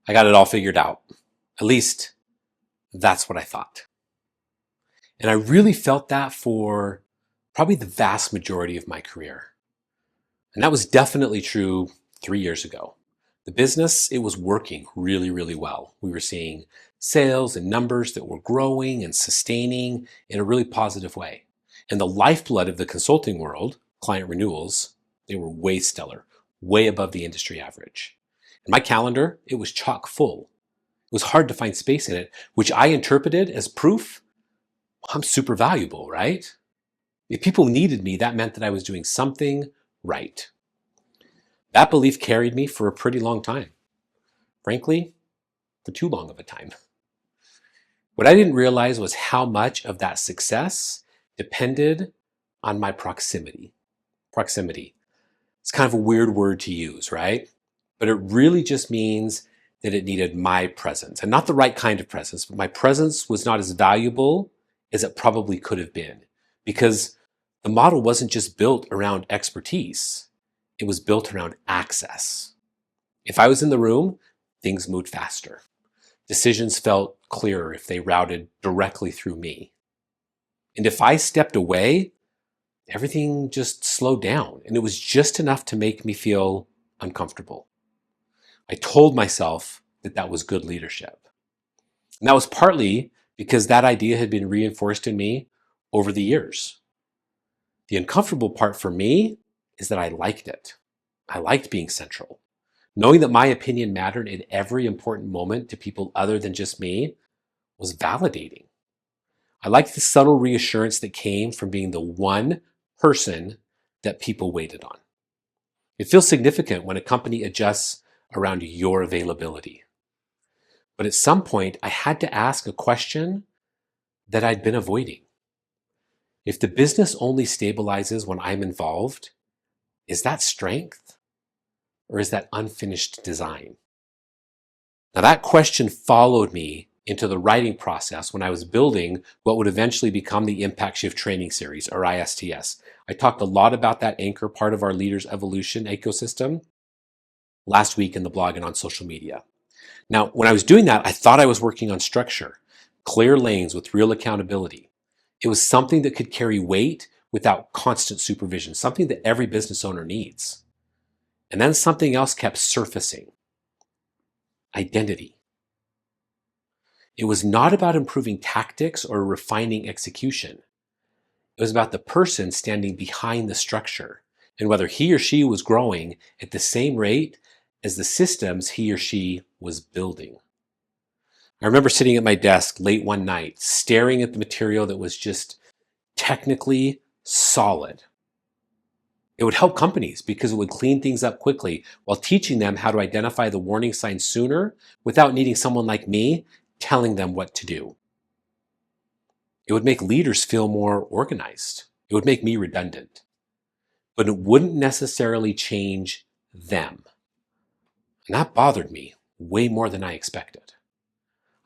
I got it all figured out. At least that's what I thought. And I really felt that for probably the vast majority of my career. And that was definitely true 3 years ago. The business, it was working really, really well. We were seeing sales and numbers that were growing and sustaining in a really positive way. And the lifeblood of the consulting world, client renewals, they were way stellar, way above the industry average. And my calendar, it was chock full. It was hard to find space in it, which I interpreted as proof I'm super valuable, right? If people needed me, that meant that I was doing something right. That belief carried me for a pretty long time. Frankly, for too long of a time. What I didn't realize was how much of that success depended on my proximity. Proximity. It's kind of a weird word to use, right? But it really just means that it needed my presence, and not the right kind of presence, but my presence was not as valuable as it probably could have been, because the model wasn't just built around expertise, it was built around access. If I was in the room, things moved faster. Decisions felt clearer if they routed directly through me. And if I stepped away, everything just slowed down, and it was just enough to make me feel uncomfortable. I told myself that that was good leadership. And that was partly because that idea had been reinforced in me over the years. The uncomfortable part for me is that I liked it. I liked being central. Knowing that my opinion mattered in every important moment to people other than just me was validating. I liked the subtle reassurance that came from being the one person that people waited on. It feels significant when a company adjusts around your availability. But at some point, I had to ask a question that I'd been avoiding. If the business only stabilizes when I'm involved, is that strength or is that unfinished design? Now, that question followed me into the writing process when I was building what would eventually become the Impact Shift Training Series, or ISTS. I talked a lot about that anchor part of our Leaders Evolution ecosystem last week in the blog and on social media. Now, when I was doing that, I thought I was working on structure, clear lanes with real accountability. It was something that could carry weight without constant supervision, something that every business owner needs. And then something else kept surfacing: identity. It was not about improving tactics or refining execution. It was about the person standing behind the structure and whether he or she was growing at the same rate as the systems he or she was building. I remember sitting at my desk late one night, staring at the material that was just technically solid. It would help companies because it would clean things up quickly while teaching them how to identify the warning signs sooner without needing someone like me telling them what to do. It would make leaders feel more organized. It would make me redundant. But it wouldn't necessarily change them. And that bothered me way more than I expected.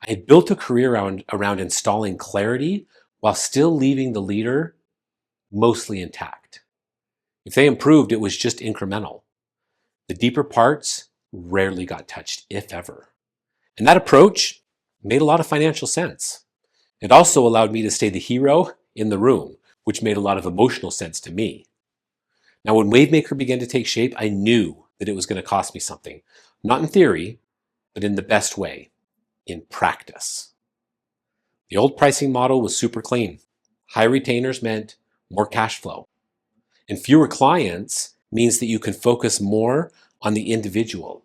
I had built a career around installing clarity while still leaving the leader mostly intact. If they improved, it was just incremental. The deeper parts rarely got touched, if ever. And that approach made a lot of financial sense. It also allowed me to stay the hero in the room, which made a lot of emotional sense to me. Now, when WaveMaker began to take shape, I knew that it was going to cost me something. Not in theory, but in the best way, in practice. The old pricing model was super clean. High retainers meant more cash flow. And fewer clients means that you can focus more on the individual.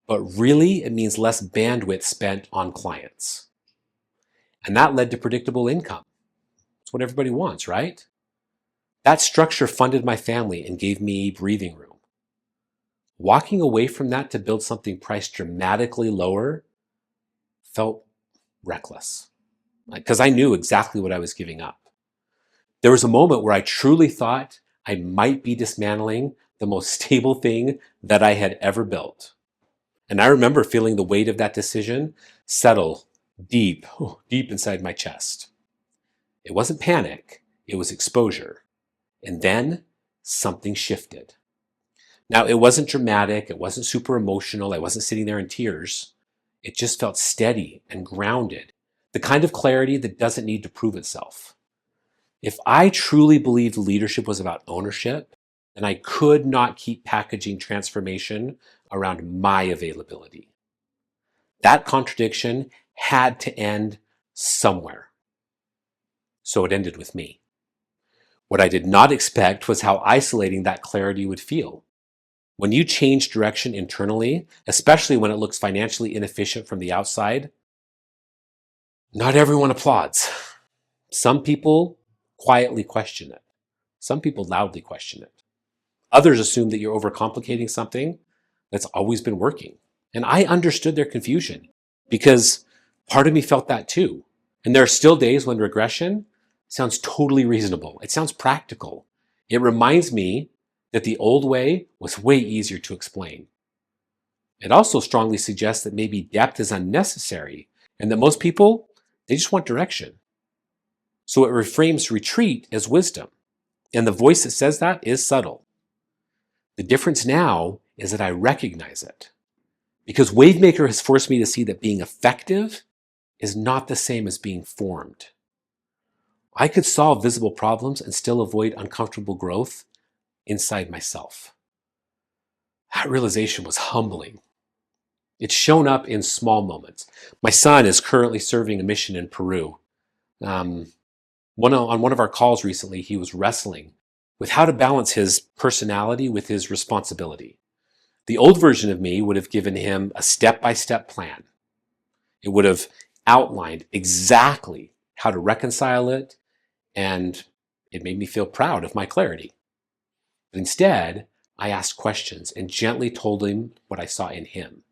But really, it means less bandwidth spent on clients. And that led to predictable income. It's what everybody wants, right? That structure funded my family and gave me breathing room. Walking away from that to build something priced dramatically lower felt reckless, because I knew exactly what I was giving up. There was a moment where I truly thought I might be dismantling the most stable thing that I had ever built. And I remember feeling the weight of that decision settle deep inside my chest. It wasn't panic, it was exposure. And then something shifted. Now, it wasn't dramatic, it wasn't super emotional, I wasn't sitting there in tears, It just felt steady and grounded, the kind of clarity that doesn't need to prove itself. If I truly believed leadership was about ownership, then I could not keep packaging transformation around my availability. That contradiction had to end somewhere. So it ended with me. What I did not expect was how isolating that clarity would feel. When you change direction internally, especially when it looks financially inefficient from the outside, not everyone applauds. Some people quietly question it. Some people loudly question it. Others assume that you're overcomplicating something that's always been working. And I understood their confusion because part of me felt that too. And there are still days when regression sounds totally reasonable. It sounds practical. It reminds me that the old way was way easier to explain. It also strongly suggests that maybe depth is unnecessary and that most people, they just want direction. So it reframes retreat as wisdom. And the voice that says that is subtle. The difference now is that I recognize it. Because WaveMaker has forced me to see that being effective is not the same as being formed. I could solve visible problems and still avoid uncomfortable growth inside myself. That realization was humbling. It's shown up in small moments. My son is currently serving a mission in Peru. On one of our calls recently, he was wrestling with how to balance his personality with his responsibility. The old version of me would have given him a step-by-step plan. It would have outlined exactly how to reconcile it, and it made me feel proud of my clarity. But instead, I asked questions and gently told him what I saw in him.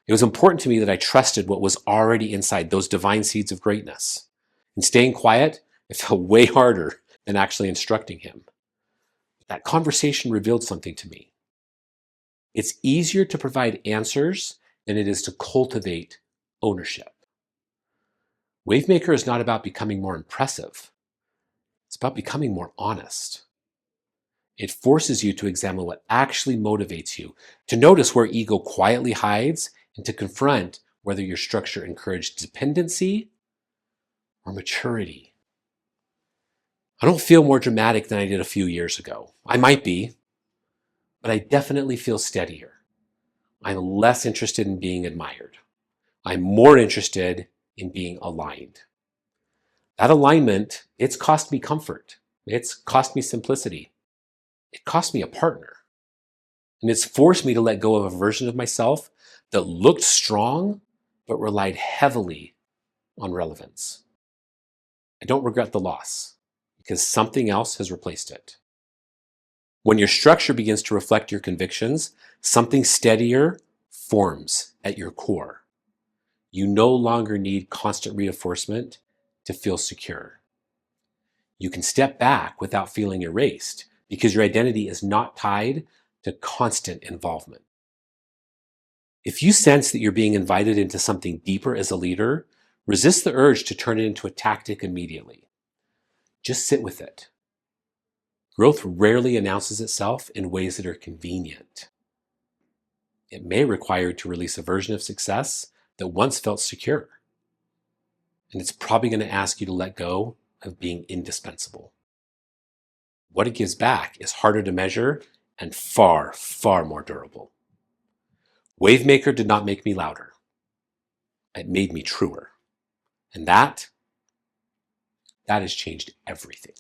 It was important to me that I trusted what was already inside those divine seeds of greatness. And staying quiet, it felt way harder than actually instructing him. That conversation revealed something to me. It's easier to provide answers than it is to cultivate ownership. WaveMaker is not about becoming more impressive. It's about becoming more honest. It forces you to examine what actually motivates you, to notice where ego quietly hides, and to confront whether your structure encouraged dependency or maturity. I don't feel more dramatic than I did a few years ago. I might be, but I definitely feel steadier. I'm less interested in being admired. I'm more interested in being aligned. That alignment, it's cost me comfort. It's cost me simplicity. It cost me a partner. And it's forced me to let go of a version of myself that looked strong, but relied heavily on relevance. I don't regret the loss because something else has replaced it. When your structure begins to reflect your convictions, something steadier forms at your core. You no longer need constant reinforcement to feel secure. You can step back without feeling erased because your identity is not tied to constant involvement. If you sense that you're being invited into something deeper as a leader, resist the urge to turn it into a tactic immediately. Just sit with it. Growth rarely announces itself in ways that are convenient. It may require you to release a version of success that once felt secure. And it's probably going to ask you to let go of being indispensable. What it gives back is harder to measure and far, far more durable. WaveMaker did not make me louder. It made me truer. And that has changed everything.